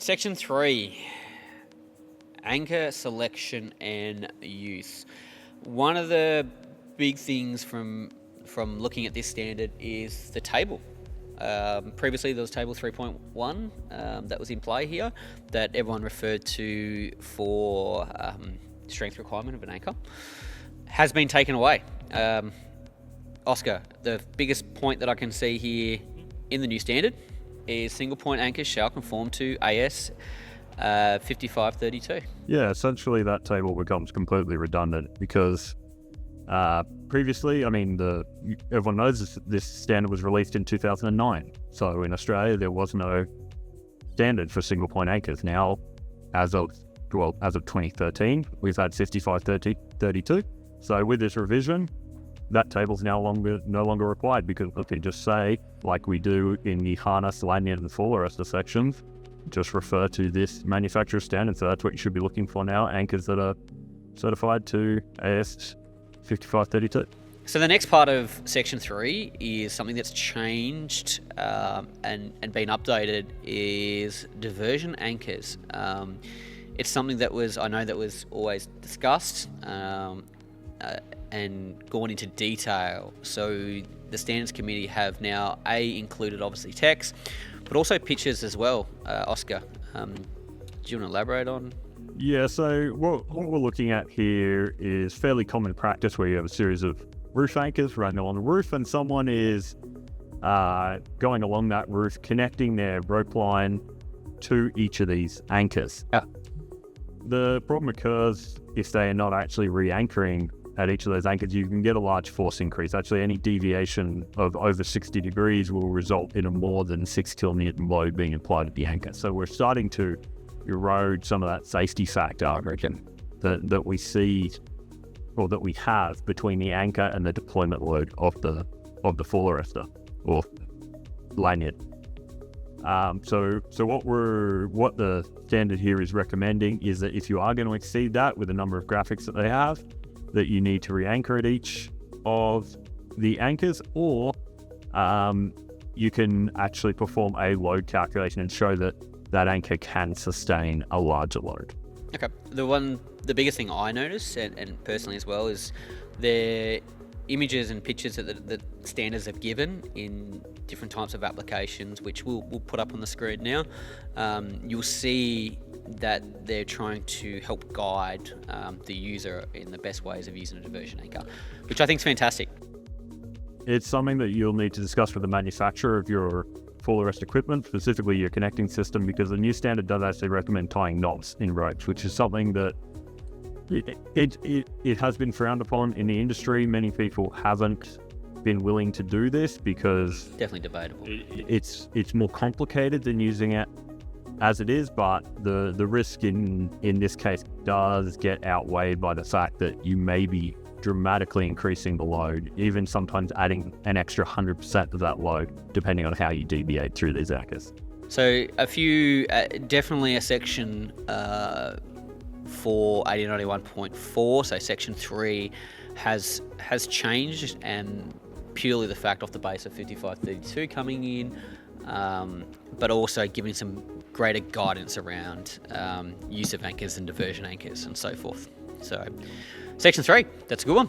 Section 3, anchor selection and use. One of the big things from looking at this standard is the table. Previously there was table 3.1 that was in play here that everyone referred to for strength requirement of an anchor. Has been taken away. Oscar, the biggest point that I can see here in the new standard is single point anchors shall conform to AS 5532. Yeah, essentially that table becomes completely redundant because previously, everyone knows this standard was released in 2009. So in Australia, there was no standard for single point anchors. Now, as of 2013, we've had 5532. So with this revision, that table's no longer required because we can just say, like we do in the harness, lanyard, and full arrestor sections, just refer to this manufacturer standard. So that's what you should be looking for now, anchors that are certified to AS 5532. So the next part of Section 3 is something that's changed and been updated is diversion anchors. It's something that was always discussed and gone into detail. So the Standards Committee have now included obviously text, but also pictures as well. Oscar, do you want to elaborate on? Yeah, so what we're looking at here is fairly common practice where you have a series of roof anchors running along the roof and someone is going along that roof, connecting their rope line to each of these anchors. The problem occurs if they are not actually re-anchoring at each of those anchors. You can get a large force increase. Actually, any deviation of over 60 degrees will result in a more than 6 kilonewton load being applied to the anchor. So we're starting to erode some of that safety factor, I reckon, that we see or that we have between the anchor and the deployment load of the full arrestor or lanyard. So what the standard here is recommending is that if you are going to exceed that with the number of graphics that they have, that you need to re-anchor at each of the anchors, or you can actually perform a load calculation and show that anchor can sustain a larger load. Okay. The biggest thing I notice, and personally as well, is the images and pictures that the standards have given in different types of applications, which we'll put up on the screen now. You'll see that they're trying to help guide the user in the best ways of using a diversion anchor, which I think is fantastic. It's something that you'll need to discuss with the manufacturer of your full arrest equipment, specifically your connecting system, because the new standard does actually recommend tying knots in ropes, which is something that it has been frowned upon in the industry. Many people haven't been willing to do this because definitely debatable. It's more complicated than using it as it is, but the risk in this case does get outweighed by the fact that you may be dramatically increasing the load, even sometimes adding an extra 100% of that load, depending on how you deviate through these anchors. So a few, definitely a section for 1891.4, so Section 3 has changed, and purely the fact off the base of 5532 coming in, but also giving some greater guidance around use of anchors and diversion anchors and so forth. So Section 3, that's a good one.